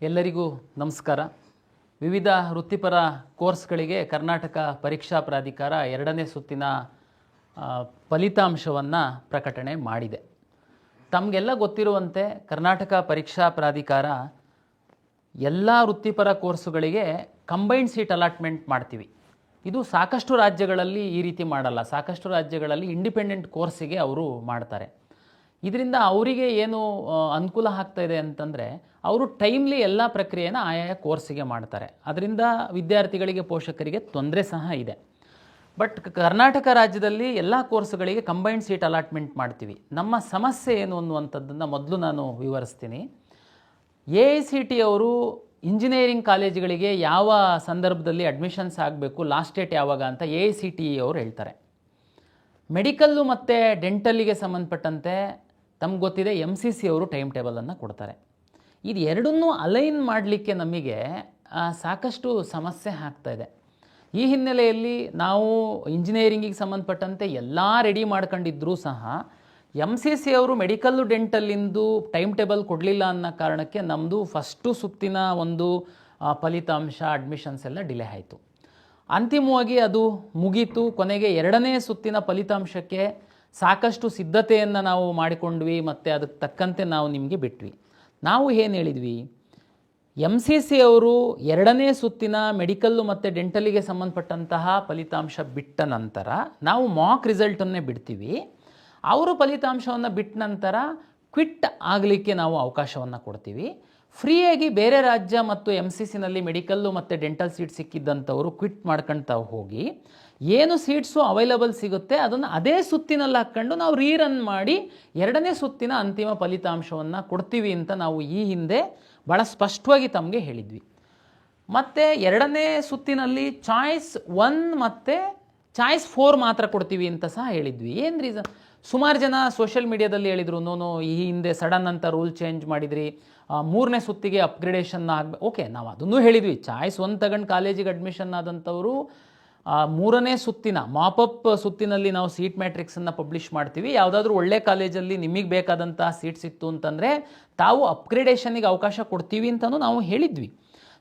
ಎಲ್ಲರಿಗೂ ನಮಸ್ಕಾರ. ವಿವಿಧ ವೃತ್ತಿಪರ ಕೋರ್ಸ್ಗಳಿಗೆ ಕರ್ನಾಟಕ ಪರೀಕ್ಷಾ ಪ್ರಾಧಿಕಾರ ಎರಡನೇ ಸುತ್ತಿನ ಫಲಿತಾಂಶವನ್ನು ಪ್ರಕಟಣೆ ಮಾಡಿದೆ. ತಮಗೆಲ್ಲ ಗೊತ್ತಿರುವಂತೆ ಕರ್ನಾಟಕ ಪರೀಕ್ಷಾ ಪ್ರಾಧಿಕಾರ ಎಲ್ಲ ವೃತ್ತಿಪರ ಕೋರ್ಸುಗಳಿಗೆ ಕಂಬೈನ್ಡ್ ಸೀಟ್ ಅಲಾಟ್ಮೆಂಟ್ ಮಾಡ್ತೀವಿ. ಇದು ಸಾಕಷ್ಟು ರಾಜ್ಯಗಳಲ್ಲಿ ಈ ರೀತಿ ಮಾಡಲ್ಲ. ಸಾಕಷ್ಟು ರಾಜ್ಯಗಳಲ್ಲಿ ಇಂಡಿಪೆಂಡೆಂಟ್ ಕೋರ್ಸಿಗೆ ಅವರು ಮಾಡ್ತಾರೆ. ಇದರಿಂದ ಅವರಿಗೆ ಏನು ಅನುಕೂಲ ಆಗ್ತಾ ಇದೆ ಅಂತಂದರೆ, ಅವರು ಟೈಮ್ಲಿ ಎಲ್ಲ ಪ್ರಕ್ರಿಯೆನ ಆಯಾಯ ಕೋರ್ಸಿಗೆ ಮಾಡ್ತಾರೆ. ಅದರಿಂದ ವಿದ್ಯಾರ್ಥಿಗಳಿಗೆ, ಪೋಷಕರಿಗೆ ತೊಂದರೆ ಸಹ ಇದೆ. ಬಟ್ ಕರ್ನಾಟಕ ರಾಜ್ಯದಲ್ಲಿ ಎಲ್ಲ ಕೋರ್ಸುಗಳಿಗೆ ಕಂಬೈನ್ಡ್ ಸೀಟ್ ಅಲಾಟ್ಮೆಂಟ್ ಮಾಡ್ತೀವಿ. ನಮ್ಮ ಸಮಸ್ಯೆ ಏನು ಅನ್ನುವಂಥದ್ದನ್ನು ಮೊದಲು ನಾನು ವಿವರಿಸ್ತೀನಿ. AICT ಅವರು ಇಂಜಿನಿಯರಿಂಗ್ ಕಾಲೇಜುಗಳಿಗೆ ಯಾವ ಸಂದರ್ಭದಲ್ಲಿ ಅಡ್ಮಿಷನ್ಸ್ ಆಗಬೇಕು, ಲಾಸ್ಟ್ ಡೇಟ್ ಯಾವಾಗ ಅಂತ AICTE ಅವರು ಹೇಳ್ತಾರೆ. ಮೆಡಿಕಲ್ಲು ಮತ್ತು ಡೆಂಟಲ್ಲಿಗೆ ಸಂಬಂಧಪಟ್ಟಂತೆ ತಮ್ಗೆ ಗೊತ್ತಿದೆ MCC ಅವರು ಟೈಮ್ ಟೇಬಲನ್ನು ಕೊಡ್ತಾರೆ. ಇದು ಎರಡನ್ನೂ ಅಲೈನ್ ಮಾಡಲಿಕ್ಕೆ ನಮಗೆ ಸಾಕಷ್ಟು ಸಮಸ್ಯೆ ಆಗ್ತಾಯಿದೆ. ಈ ಹಿನ್ನೆಲೆಯಲ್ಲಿ ನಾವು ಇಂಜಿನಿಯರಿಂಗಿಗೆ ಸಂಬಂಧಪಟ್ಟಂತೆ ಎಲ್ಲ ರೆಡಿ ಮಾಡ್ಕೊಂಡಿದ್ರೂ ಸಹ MCC ಅವರು ಮೆಡಿಕಲ್ಲು ಡೆಂಟಲ್ಲಿಂದು ಟೈಮ್ ಟೇಬಲ್ ಕೊಡಲಿಲ್ಲ ಅನ್ನೋ ಕಾರಣಕ್ಕೆ ನಮ್ಮದು ಫಸ್ಟು ಸುತ್ತಿನ ಒಂದು ಫಲಿತಾಂಶ, ಅಡ್ಮಿಷನ್ಸ್ ಎಲ್ಲ ಡಿಲೇ ಆಯಿತು. ಅಂತಿಮವಾಗಿ ಅದು ಮುಗೀತು. ಕೊನೆಗೆ ಎರಡನೇ ಸುತ್ತಿನ ಫಲಿತಾಂಶಕ್ಕೆ ಸಾಕಷ್ಟು ಸಿದ್ಧತೆಯನ್ನು ನಾವು ಮಾಡಿಕೊಂಡ್ವಿ ಮತ್ತು ಅದಕ್ಕೆ ತಕ್ಕಂತೆ ನಾವು ನಿಮಗೆ ಬಿಟ್ವಿ. ನಾವು ಏನು ಹೇಳಿದ್ವಿ, MCC ಅವರು ಎರಡನೇ ಸುತ್ತಿನ ಮೆಡಿಕಲ್ಲು ಮತ್ತು ಡೆಂಟಲಿಗೆ ಸಂಬಂಧಪಟ್ಟಂತಹ ಫಲಿತಾಂಶ ಬಿಟ್ಟ ನಂತರ ನಾವು ಮಾಕ್ ರಿಸಲ್ಟನ್ನೇ ಬಿಡ್ತೀವಿ. ಅವರು ಫಲಿತಾಂಶವನ್ನು ಬಿಟ್ಟ ನಂತರ ಕ್ವಿಟ್ ಆಗಲಿಕ್ಕೆ ನಾವು ಅವಕಾಶವನ್ನು ಕೊಡ್ತೀವಿ. ಫ್ರೀಯಾಗಿ ಬೇರೆ ರಾಜ್ಯ ಮತ್ತು MCCನಲ್ಲಿ ಮೆಡಿಕಲ್ಲು ಮತ್ತು ಡೆಂಟಲ್ ಸೀಟ್ ಸಿಕ್ಕಿದ್ದಂಥವರು ಕ್ವಿಟ್ ಮಾಡ್ಕೊಳ್ತಾ ಹೋಗಿ ಏನು ಸೀಟ್ಸು ಅವೈಲಬಲ್ ಸಿಗುತ್ತೆ ಅದನ್ನು ಅದೇ ಸುತ್ತಿನಲ್ಲಿ ಹಾಕ್ಕೊಂಡು ನಾವು ರೀರನ್ ಮಾಡಿ ಎರಡನೇ ಸುತ್ತಿನ ಅಂತಿಮ ಫಲಿತಾಂಶವನ್ನು ಕೊಡ್ತೀವಿ ಅಂತ ನಾವು ಈ ಹಿಂದೆ ಭಾಳ ಸ್ಪಷ್ಟವಾಗಿ ತಮಗೆ ಹೇಳಿದ್ವಿ. ಮತ್ತು ಎರಡನೇ ಸುತ್ತಿನಲ್ಲಿ ಚಾಯ್ಸ್ 1 ಮತ್ತು ಚಾಯ್ಸ್ 4 ಮಾತ್ರ ಕೊಡ್ತೀವಿ ಅಂತ ಸಹ ಹೇಳಿದ್ವಿ. ಏನು ರೀಸನ್? ಸುಮಾರು ಜನ ಸೋಷಿಯಲ್ ಮೀಡಿಯಾದಲ್ಲಿ ಹೇಳಿದರು, ನೋನು ಈ ಹಿಂದೆ ಸಡನ್ ಅಂತ ರೂಲ್ ಚೇಂಜ್ ಮಾಡಿದ್ರಿ, ಮೂರನೇ ಸುತ್ತಿಗೆ ಅಪ್ಗ್ರೇಡೇಷನ್ ಆಗಬೇಕು. ಓಕೆ, ನಾವು ಅದನ್ನೂ ಹೇಳಿದ್ವಿ. ಚಾಯ್ಸ್ 1 ತಗೊಂಡು ಕಾಲೇಜಿಗೆ ಅಡ್ಮಿಷನ್ ಆದಂಥವರು ಮೂರನೇ ಸುತ್ತಿನ ಮಾಪಪ್ ಸುತ್ತಿನಲ್ಲಿ ನಾವು ಸೀಟ್ ಮ್ಯಾಟ್ರಿಕ್ಸನ್ನು ಪಬ್ಲಿಷ್ ಮಾಡ್ತೀವಿ. ಯಾವುದಾದ್ರೂ ಒಳ್ಳೆ ಕಾಲೇಜಲ್ಲಿ ನಿಮಗೆ ಬೇಕಾದಂಥ ಸೀಟ್ ಸಿಕ್ತು ಅಂತಂದರೆ ತಾವು ಅಪ್ಗ್ರೇಡೇಷನಿಗೆ ಅವಕಾಶ ಕೊಡ್ತೀವಿ ಅಂತಲೂ ನಾವು ಹೇಳಿದ್ವಿ.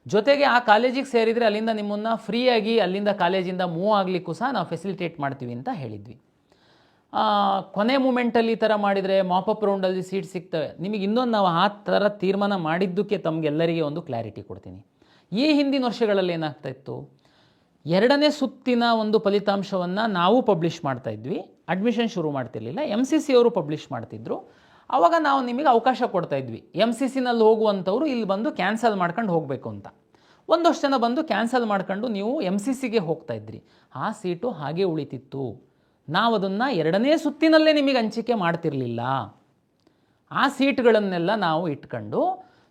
ಜೊತೆಗೆ ಆ ಕಾಲೇಜಿಗೆ ಸೇರಿದರೆ ಅಲ್ಲಿಂದ ನಿಮ್ಮನ್ನು ಫ್ರೀಯಾಗಿ ಅಲ್ಲಿಂದ ಕಾಲೇಜಿಂದ ಮೂವ್ ಆಗಲಿಕ್ಕೂ ಸಹ ನಾವು ಫೆಸಿಲಿಟೇಟ್ ಮಾಡ್ತೀವಿ ಅಂತ ಹೇಳಿದ್ವಿ. ಕೊನೆ ಮೂಮೆಂಟಲ್ಲಿ ಈ ಥರ ಮಾಡಿದರೆ ಮಾಪಪ್ ರೌಂಡಲ್ಲಿ ಸೀಟ್ ಸಿಗ್ತವೆ. ನಿಮಗೆ ಇನ್ನೊಂದು ನಾವು ಆ ಥರ ತೀರ್ಮಾನ ಮಾಡಿದ್ದಕ್ಕೆ ತಮಗೆಲ್ಲರಿಗೆ ಒಂದು ಕ್ಲಾರಿಟಿ ಕೊಡ್ತೀನಿ. ಈ ಹಿಂದಿನ ವರ್ಷಗಳಲ್ಲಿ ಏನಾಗ್ತಾ ಇತ್ತು, ಎರಡನೇ ಸುತ್ತಿನ ಒಂದು ಫಲಿತಾಂಶವನ್ನು ನಾವು ಪಬ್ಲಿಷ್ ಮಾಡ್ತಾಯಿದ್ವಿ, ಅಡ್ಮಿಷನ್ ಶುರು ಮಾಡ್ತಿರ್ಲಿಲ್ಲ. MCC ಅವರು ಪಬ್ಲಿಷ್ ಮಾಡ್ತಿದ್ರು. ಆವಾಗ ನಾವು ನಿಮಗೆ ಅವಕಾಶ ಕೊಡ್ತಾಯಿದ್ವಿ. MCCನಲ್ಲಿ ಹೋಗುವಂಥವ್ರು ಇಲ್ಲಿ ಬಂದು ಕ್ಯಾನ್ಸಲ್ ಮಾಡ್ಕೊಂಡು ಹೋಗಬೇಕು ಅಂತ. ಒಂದಷ್ಟು ಜನ ಬಂದು ಕ್ಯಾನ್ಸಲ್ ಮಾಡ್ಕೊಂಡು ನೀವು MCCಗೆ ಹೋಗ್ತಾಯಿದ್ರಿ. ಆ ಸೀಟು ಹಾಗೆ ಉಳಿತಿತ್ತು. ನಾವು ಅದನ್ನು ಎರಡನೇ ಸುತ್ತಿನಲ್ಲೇ ನಿಮಗೆ ಹಂಚಿಕೆ ಮಾಡ್ತಿರಲಿಲ್ಲ. ಆ ಸೀಟ್ಗಳನ್ನೆಲ್ಲ ನಾವು ಇಟ್ಕೊಂಡು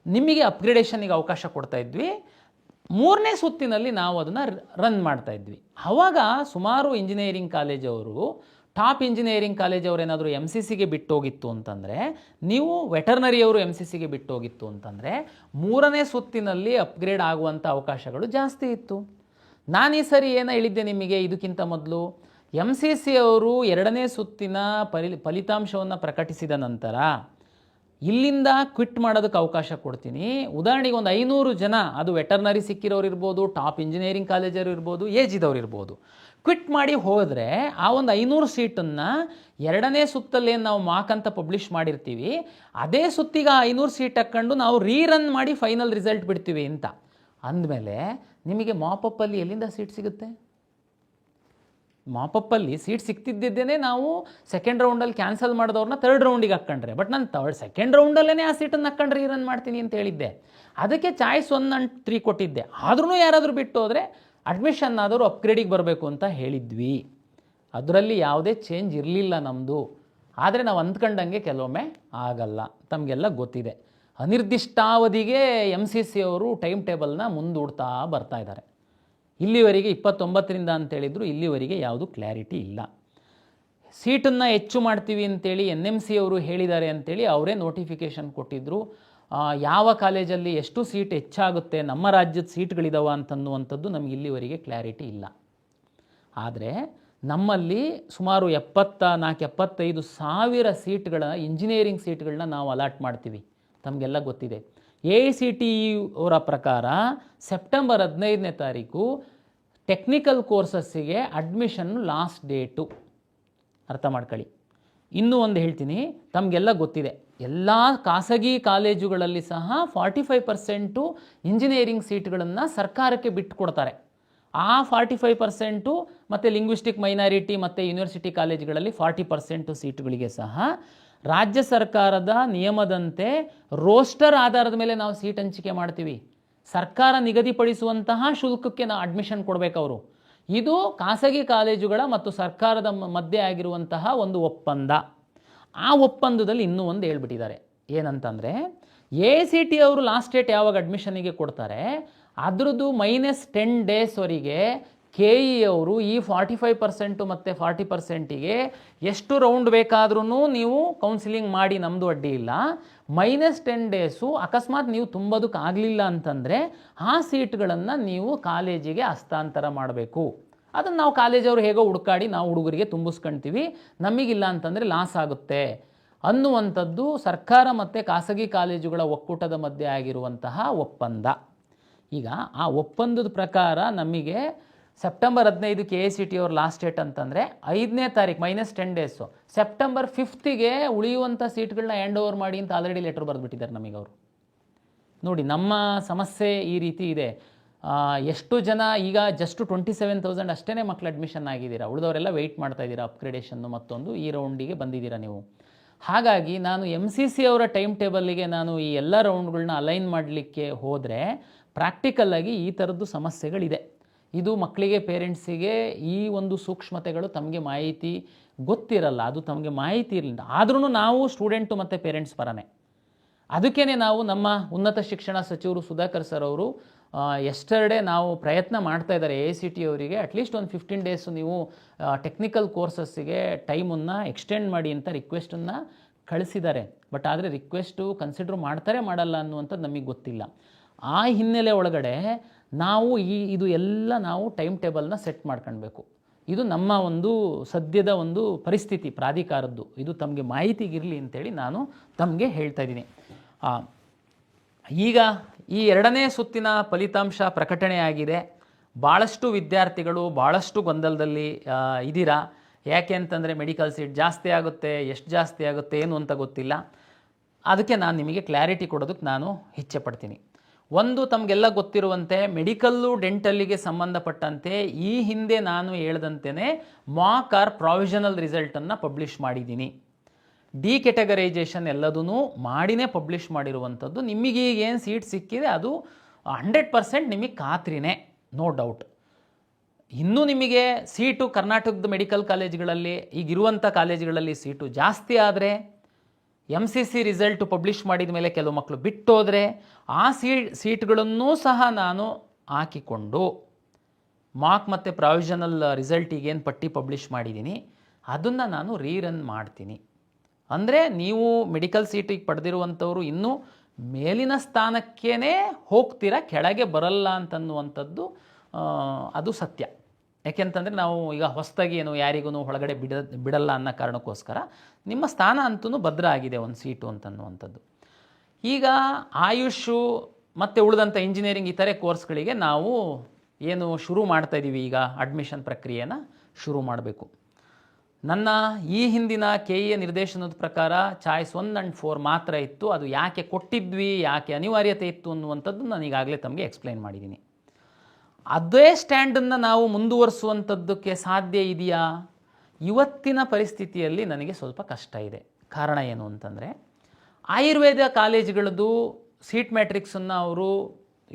ನಿಮಗೆ ಅಪ್ಗ್ರೇಡೇಷನಿಗೆ ಅವಕಾಶ ಕೊಡ್ತಾಯಿದ್ವಿ. ಮೂರನೇ ಸುತ್ತಿನಲ್ಲಿ ನಾವು ಅದನ್ನು ರನ್ ಮಾಡ್ತಾಯಿದ್ವಿ. ಆವಾಗ ಸುಮಾರು ಇಂಜಿನಿಯರಿಂಗ್ ಕಾಲೇಜವರು, ಟಾಪ್ ಇಂಜಿನಿಯರಿಂಗ್ ಕಾಲೇಜವರು ಏನಾದರೂ MCCಗೆ ಬಿಟ್ಟೋಗಿತ್ತು ಅಂತಂದರೆ, ನೀವು ವೆಟರ್ನರಿಯವರು MCCಗೆ ಬಿಟ್ಟೋಗಿತ್ತು ಅಂತಂದರೆ ಮೂರನೇ ಸುತ್ತಿನಲ್ಲಿ ಅಪ್ಗ್ರೇಡ್ ಆಗುವಂಥ ಅವಕಾಶಗಳು ಜಾಸ್ತಿ ಇತ್ತು. ನಾನು ಈ ಸರಿ ಏನೋ ಹೇಳಿದ್ದೆ ನಿಮಗೆ ಇದಕ್ಕಿಂತ ಮೊದಲು, MCC ಅವರು ಎರಡನೇ ಸುತ್ತಿನ ಫಲಿತಾಂಶವನ್ನು ಪ್ರಕಟಿಸಿದ ನಂತರ ಇಲ್ಲಿಂದ ಕ್ವಿಟ್ ಮಾಡೋದಕ್ಕೆ ಅವಕಾಶ ಕೊಡ್ತೀನಿ. ಉದಾಹರಣೆಗೆ ಒಂದು 500 ಜನ, ಅದು ವೆಟರ್ನರಿ ಸಿಕ್ಕಿರೋರು ಇರ್ಬೋದು, ಟಾಪ್ ಇಂಜಿನಿಯರಿಂಗ್ ಕಾಲೇಜರು ಇರ್ಬೋದು, ಏಜಿದವ್ರು ಇರ್ಬೋದು, ಕ್ವಿಟ್ ಮಾಡಿ ಹೋದರೆ ಆ ಒಂದು 500 ಸೀಟನ್ನು ಎರಡನೇ ಸುತ್ತಲ್ಲೇನು ನಾವು ಮಾಕ್ ಅಂತ ಪಬ್ಲಿಷ್ ಮಾಡಿರ್ತೀವಿ, ಅದೇ ಸುತ್ತಿಗೆ 500 ಸೀಟ್ ಹಾಕ್ಕೊಂಡು ನಾವು ರೀರನ್ ಮಾಡಿ ಫೈನಲ್ ರಿಸಲ್ಟ್ ಬಿಡ್ತೀವಿ ಅಂತ ಅಂದಮೇಲೆ ನಿಮಗೆ ಮಾಪಪ್ಪಲ್ಲಿ ಎಲ್ಲಿಂದ ಸೀಟ್ ಸಿಗುತ್ತೆ? ಮಾಪಪ್ಪಲ್ಲಿ ಸೀಟ್ ಸಿಗ್ತಿದ್ದೇನೆ ನಾವು ಸೆಕೆಂಡ್ ರೌಂಡಲ್ಲಿ ಕ್ಯಾನ್ಸಲ್ ಮಾಡಿದವ್ರನ್ನ ಥರ್ಡ್ ರೌಂಡಿಗೆ ಹಾಕ್ಕೊಂಡ್ರೆ. ಬಟ್ ನಾನು ಸೆಕೆಂಡ್ ರೌಂಡಲ್ಲೇ ಆ ಸೀಟನ್ನು ಹಾಕ್ಕೊಂಡ್ರೆ ರನ್ ಮಾಡ್ತೀನಿ ಅಂತ ಹೇಳಿದ್ದೆ. ಅದಕ್ಕೆ ಚಾಯ್ಸ್ 1 and 3 ಕೊಟ್ಟಿದ್ದೆ. ಆದ್ರೂ ಯಾರಾದರೂ ಬಿಟ್ಟು ಹೋದರೆ ಅಡ್ಮಿಷನ್ ಆದವರು ಅಪ್ಗ್ರೇಡಿಗೆ ಬರಬೇಕು ಅಂತ ಹೇಳಿದ್ವಿ. ಅದರಲ್ಲಿ ಯಾವುದೇ ಚೇಂಜ್ ಇರಲಿಲ್ಲ ನಮ್ಮದು. ಆದರೆ ನಾವು ಅಂದ್ಕೊಂಡಂಗೆ ಕೆಲವೊಮ್ಮೆ ಆಗಲ್ಲ. ತಮಗೆಲ್ಲ ಗೊತ್ತಿದೆ, ಅನಿರ್ದಿಷ್ಟಾವಧಿಗೆ MCC ಅವರು ಟೈಮ್ ಟೇಬಲ್ನ ಮುಂದೂಡ್ತಾ ಬರ್ತಾ ಇದ್ದಾರೆ. ಇಲ್ಲಿವರೆಗೆ 29ರಿಂದ ಅಂತೇಳಿದ್ರು, ಇಲ್ಲಿವರೆಗೆ ಯಾವುದು ಕ್ಲಾರಿಟಿ ಇಲ್ಲ. ಸೀಟನ್ನು ಹೆಚ್ಚು ಮಾಡ್ತೀವಿ ಅಂತೇಳಿ NMC ಅವರು ಹೇಳಿದ್ದಾರೆ ಅಂತೇಳಿ ಅವರೇ ನೋಟಿಫಿಕೇಷನ್ ಕೊಟ್ಟಿದ್ದರು. ಯಾವ ಕಾಲೇಜಲ್ಲಿ ಎಷ್ಟು ಸೀಟ್ ಹೆಚ್ಚಾಗುತ್ತೆ, ನಮ್ಮ ರಾಜ್ಯದ ಸೀಟ್ಗಳಿದಾವ ಅಂತನ್ನುವಂಥದ್ದು ನಮಗೆ ಇಲ್ಲಿವರೆಗೆ ಕ್ಲಾರಿಟಿ ಇಲ್ಲ. ಆದರೆ ನಮ್ಮಲ್ಲಿ ಸುಮಾರು 74-75 ಸಾವಿರ ಸೀಟ್ಗಳ ಇಂಜಿನಿಯರಿಂಗ್ ಸೀಟ್ಗಳನ್ನ ನಾವು ಅಲಾಟ್ ಮಾಡ್ತೀವಿ. ತಮಗೆಲ್ಲ ಗೊತ್ತಿದೆ. AICTE ಅವರ ಪ್ರಕಾರ ಸೆಪ್ಟೆಂಬರ್ 15ನೇ ತಾರೀಕು ಟೆಕ್ನಿಕಲ್ ಕೋರ್ಸಸ್ಸಿಗೆ ಅಡ್ಮಿಷನ್ ಲಾಸ್ಟ್ ಡೇಟು. ಅರ್ಥ ಮಾಡ್ಕೊಳ್ಳಿ. ಇನ್ನೂ ಒಂದು ಹೇಳ್ತೀನಿ, ತಮಗೆಲ್ಲ ಗೊತ್ತಿದೆ, ಎಲ್ಲ ಖಾಸಗಿ ಕಾಲೇಜುಗಳಲ್ಲಿ ಸಹ 45% ಇಂಜಿನಿಯರಿಂಗ್ ಸೀಟ್ಗಳನ್ನು ಸರ್ಕಾರಕ್ಕೆ ಬಿಟ್ಟುಕೊಡ್ತಾರೆ. ಆ 45% ಮತ್ತು ಲಿಂಗ್ವಿಸ್ಟಿಕ್ ಮೈನಾರಿಟಿ ಮತ್ತು ಯೂನಿವರ್ಸಿಟಿ ಕಾಲೇಜುಗಳಲ್ಲಿ 40% ಸೀಟುಗಳಿಗೆ ಸಹ ರಾಜ್ಯ ಸರ್ಕಾರದ ನಿಯಮದಂತೆ ರೋಸ್ಟರ್ ಆಧಾರದ ಮೇಲೆ ನಾವು ಸೀಟ್ ಹಂಚಿಕೆ ಮಾಡ್ತೀವಿ. ಸರ್ಕಾರ ನಿಗದಿಪಡಿಸುವಂತಹ ಶುಲ್ಕಕ್ಕೆ ನಾವು ಅಡ್ಮಿಷನ್ ಕೊಡಬೇಕು ಅವರು. ಇದು ಖಾಸಗಿ ಕಾಲೇಜುಗಳ ಮತ್ತು ಸರ್ಕಾರದ ಮಧ್ಯೆ ಆಗಿರುವಂತಹ ಒಂದು ಒಪ್ಪಂದ. ಆ ಒಪ್ಪಂದದಲ್ಲಿ ಇನ್ನೂ ಒಂದು ಹೇಳ್ಬಿಟ್ಟಿದ್ದಾರೆ, ಏನಂತಂದರೆ AICTE ಅವರು ಲಾಸ್ಟ್ ಡೇಟ್ ಯಾವಾಗ ಅಡ್ಮಿಷನಿಗೆ ಕೊಡ್ತಾರೆ ಅದರದ್ದು -10 ಡೇಸ್ವರೆಗೆ KE ಅವರು ಈ 45% ಮತ್ತು 40%ಗೆ ಎಷ್ಟು ರೌಂಡ್ ಬೇಕಾದ್ರೂ ನೀವು ಕೌನ್ಸಿಲಿಂಗ್ ಮಾಡಿ, ನಮ್ಮದು ಅಡ್ಡಿ ಇಲ್ಲ. -10 ಡೇಸು ಅಕಸ್ಮಾತ್ ನೀವು ತುಂಬೋದಕ್ಕಾಗಲಿಲ್ಲ ಅಂತಂದರೆ ಆ ಸೀಟ್ಗಳನ್ನು ನೀವು ಕಾಲೇಜಿಗೆ ಹಸ್ತಾಂತರ ಮಾಡಬೇಕು. ಅದನ್ನು ನಾವು ಕಾಲೇಜವರು ಹೇಗೋ ಹುಡುಕಾಡಿ ನಾವು ಹುಡುಗರಿಗೆ ತುಂಬಿಸ್ಕೊಳ್ತೀವಿ, ನಮಗಿಲ್ಲ ಅಂತಂದರೆ ಲಾಸ್ ಆಗುತ್ತೆ ಅನ್ನುವಂಥದ್ದು ಸರ್ಕಾರ ಮತ್ತು ಖಾಸಗಿ ಕಾಲೇಜುಗಳ ಒಕ್ಕೂಟದ ಮಧ್ಯೆ ಆಗಿರುವಂತಹ ಒಪ್ಪಂದ. ಈಗ ಆ ಒಪ್ಪಂದದ ಪ್ರಕಾರ ನಮಗೆ ಸೆಪ್ಟೆಂಬರ್ 15ಕ್ಕೆ AICTE ಅವ್ರ ಲಾಸ್ಟ್ ಡೇಟ್ ಅಂತಂದರೆ 5ನೇ ತಾರೀಕು -10 ಡೇಸು, ಸೆಪ್ಟೆಂಬರ್ 5ಗೆ ಉಳಿಯುವಂಥ ಸೀಟ್ಗಳನ್ನ ಹ್ಯಾಂಡ್ ಓವರ್ ಮಾಡಿ ಅಂತ ಆಲ್ರೆಡಿ ಲೆಟರ್ ಬರೆದುಬಿಟ್ಟಿದ್ದಾರೆ ನಮಗೆ ಅವರು. ನೋಡಿ, ನಮ್ಮ ಸಮಸ್ಯೆ ಈ ರೀತಿ ಇದೆ. ಎಷ್ಟು ಜನ ಈಗ ಜಸ್ಟ್ 27,000 ಅಷ್ಟೇ ಮಕ್ಕಳು ಅಡ್ಮಿಷನ್ ಆಗಿದ್ದೀರಾ, ಉಳಿದವರೆಲ್ಲ ವೆಯ್ಟ್ ಮಾಡ್ತಾಯಿದ್ದೀರಾ ಅಪ್ಗ್ರೇಡೇಷನ್ನು ಮತ್ತೊಂದು ಈ ರೌಂಡಿಗೆ ಬಂದಿದ್ದೀರಾ ನೀವು. ಹಾಗಾಗಿ ನಾನು MCC ಅವರ ಟೈಮ್ ಟೇಬಲ್ಲಿಗೆ ನಾನು ಈ ಎಲ್ಲ ರೌಂಡ್ಗಳನ್ನ ಅಲೈನ್ ಮಾಡಲಿಕ್ಕೆ ಹೋದರೆ ಪ್ರಾಕ್ಟಿಕಲ್ಲಾಗಿ ಈ ಥರದ್ದು ಸಮಸ್ಯೆಗಳಿದೆ. ಇದು ಮಕ್ಕಳಿಗೆ, ಪೇರೆಂಟ್ಸಿಗೆ ಈ ಒಂದು ಸೂಕ್ಷ್ಮತೆಗಳು ತಮಗೆ ಮಾಹಿತಿ ಗೊತ್ತಿರಲ್ಲ, ಅದು ತಮಗೆ ಮಾಹಿತಿ ಇರಲಿಲ್ಲ. ಆದ್ರೂ ನಾವು ಸ್ಟೂಡೆಂಟು ಮತ್ತು ಪೇರೆಂಟ್ಸ್ ಪರನೇ. ಅದಕ್ಕೇ ನಾವು ನಮ್ಮ ಉನ್ನತ ಶಿಕ್ಷಣ ಸಚಿವರು ಸುಧಾಕರ್ ಸರ್ ಅವರು ಎಸ್ಟರ್ಡೇ ನಾವು ಪ್ರಯತ್ನ ಮಾಡ್ತಾ ಇದ್ದಾರೆ AICTE ಅವರಿಗೆ ಅಟ್ಲೀಸ್ಟ್ ಒಂದು 15 ಡೇಸು ನೀವು ಟೆಕ್ನಿಕಲ್ ಕೋರ್ಸಸ್ಸಿಗೆ ಟೈಮನ್ನು ಎಕ್ಸ್ಟೆಂಡ್ ಮಾಡಿ ಅಂತ ರಿಕ್ವೆಸ್ಟನ್ನು ಕಳಿಸಿದ್ದಾರೆ. ಬಟ್ ಆದರೆ ರಿಕ್ವೆಸ್ಟು ಕನ್ಸಿಡರ್ ಮಾಡ್ತಾರೆ ಮಾಡಲ್ಲ ಅನ್ನುವಂಥದ್ದು ನಮಗೆ ಗೊತ್ತಿಲ್ಲ. ಆ ಹಿನ್ನೆಲೆ ಒಳಗಡೆ ನಾವು ಇದು ಎಲ್ಲ ನಾವು ಟೈಮ್ ಟೇಬಲ್ನ ಸೆಟ್ ಮಾಡ್ಕೊಳ್ಬೇಕು. ಇದು ನಮ್ಮ ಒಂದು ಸದ್ಯದ ಒಂದು ಪರಿಸ್ಥಿತಿ ಪ್ರಾಧಿಕಾರದ್ದು. ಇದು ತಮಗೆ ಮಾಹಿತಿಗಿರಲಿ ಅಂತೇಳಿ ನಾನು ತಮಗೆ ಹೇಳ್ತಾ ಇದ್ದೀನಿ. ಈಗ ಈ 2ನೇ ಸುತ್ತಿನ ಫಲಿತಾಂಶ ಪ್ರಕಟಣೆಯಾಗಿದೆ. ಭಾಳಷ್ಟು ವಿದ್ಯಾರ್ಥಿಗಳು ಭಾಳಷ್ಟು ಗೊಂದಲದಲ್ಲಿ ಇದ್ದೀರಾ. ಯಾಕೆ ಅಂತಂದರೆ ಮೆಡಿಕಲ್ ಸೀಟ್ ಜಾಸ್ತಿ ಆಗುತ್ತೆ, ಎಷ್ಟು ಜಾಸ್ತಿ ಆಗುತ್ತೆ ಏನು ಅಂತ ಗೊತ್ತಿಲ್ಲ. ಅದಕ್ಕೆ ನಾನು ನಿಮಗೆ ಕ್ಲಾರಿಟಿ ಕೊಡೋದಕ್ಕೆ ನಾನು ಇಚ್ಛೆ ಪಡ್ತೀನಿ. ಒಂದು, ತಮಗೆಲ್ಲ ಗೊತ್ತಿರುವಂತೆ ಮೆಡಿಕಲ್ಲು ಡೆಂಟಲ್ಲಿಗೆ ಸಂಬಂಧಪಟ್ಟಂತೆ ಈ ಹಿಂದೆ ನಾನು ಹೇಳ್ದಂತೆಯೇ ಮಾಕ್ ಆರ್ ಪ್ರಾವಿಷನಲ್ ರಿಸಲ್ಟನ್ನು ಪಬ್ಲಿಷ್ ಮಾಡಿದ್ದೀನಿ. ಡಿ ಕೆಟಗರೈಜೇಷನ್ ಎಲ್ಲದೂ ಮಾಡಿನೇ ಪಬ್ಲಿಷ್ ಮಾಡಿರುವಂಥದ್ದು. ನಿಮಗೀಗ ಏನು ಸೀಟ್ ಸಿಕ್ಕಿದೆ ಅದು 100% ನಿಮಗೆ ಖಾತ್ರಿನೇ, ನೋ ಡೌಟ್. ಇನ್ನೂ ನಿಮಗೆ ಸೀಟು ಕರ್ನಾಟಕದ ಮೆಡಿಕಲ್ ಕಾಲೇಜುಗಳಲ್ಲಿ ಈಗಿರುವಂಥ ಕಾಲೇಜುಗಳಲ್ಲಿ ಸೀಟು ಜಾಸ್ತಿ ಆದರೆ, MCC ರಿಸಲ್ಟು ಪಬ್ಲಿಷ್ ಮಾಡಿದ ಮೇಲೆ ಕೆಲವು ಮಕ್ಕಳು ಬಿಟ್ಟೋದರೆ ಆ ಸೀಟ್ಗಳನ್ನೂ ಸಹ ನಾನು ಹಾಕಿಕೊಂಡು ಮಾರ್ಕ್ ಮತ್ತು ಪ್ರಾವಿಷನಲ್ ರಿಸಲ್ಟಿಗೇನು ಪಟ್ಟಿ ಪಬ್ಲಿಷ್ ಮಾಡಿದ್ದೀನಿ ಅದನ್ನು ನಾನು ರೀರನ್ ಮಾಡ್ತೀನಿ. ಅಂದರೆ ನೀವು ಮೆಡಿಕಲ್ ಸೀಟಿಗೆ ಪಡೆದಿರುವಂಥವ್ರು ಇನ್ನೂ ಮೇಲಿನ ಸ್ಥಾನಕ್ಕೇ ಹೋಗ್ತೀರಾ, ಕೆಳಗೆ ಬರಲ್ಲ ಅಂತನ್ನುವಂಥದ್ದು ಅದು ಸತ್ಯ. ಯಾಕೆಂತಂದರೆ ನಾವು ಈಗ ಹೊಸದಾಗಿ ಏನು ಯಾರಿಗೂ ಒಳಗಡೆ ಬಿಡಲ್ಲ ಅನ್ನೋ ಕಾರಣಕ್ಕೋಸ್ಕರ ನಿಮ್ಮ ಸ್ಥಾನ ಅಂತೂ ಭದ್ರ ಆಗಿದೆ ಒಂದು ಸೀಟು ಅಂತನ್ನುವಂಥದ್ದು. ಈಗ ಆಯುಷು ಮತ್ತು ಉಳಿದಂಥ ಇಂಜಿನಿಯರಿಂಗ್ ಇತರೆ ಕೋರ್ಸ್ಗಳಿಗೆ ನಾವು ಏನು ಶುರು ಮಾಡ್ತಾಯಿದ್ದೀವಿ, ಈಗ ಅಡ್ಮಿಷನ್ ಪ್ರಕ್ರಿಯೆನ ಶುರು ಮಾಡಬೇಕು. ನನ್ನ ಈ ಹಿಂದಿನ KE ನಿರ್ದೇಶನದ ಪ್ರಕಾರ ಚಾಯ್ಸ್ 1 and 4 ಮಾತ್ರ ಇತ್ತು. ಅದು ಯಾಕೆ ಕೊಟ್ಟಿದ್ವಿ, ಯಾಕೆ ಅನಿವಾರ್ಯತೆ ಇತ್ತು ಅನ್ನುವಂಥದ್ದು ನಾನು ಈಗಾಗಲೇ ತಮಗೆ ಎಕ್ಸ್ಪ್ಲೈನ್ ಮಾಡಿದ್ದೀನಿ. ಅದೇ ಸ್ಟ್ಯಾಂಡನ್ನು ನಾವು ಮುಂದುವರಿಸುವಂಥದ್ದಕ್ಕೆ ಸಾಧ್ಯ ಇದೆಯಾ? ಇವತ್ತಿನ ಪರಿಸ್ಥಿತಿಯಲ್ಲಿ ನನಗೆ ಸ್ವಲ್ಪ ಕಷ್ಟ ಇದೆ. ಕಾರಣ ಏನು ಅಂತಂದರೆ, ಆಯುರ್ವೇದ ಕಾಲೇಜುಗಳದ್ದು ಸೀಟ್ ಮ್ಯಾಟ್ರಿಕ್ಸನ್ನು ಅವರು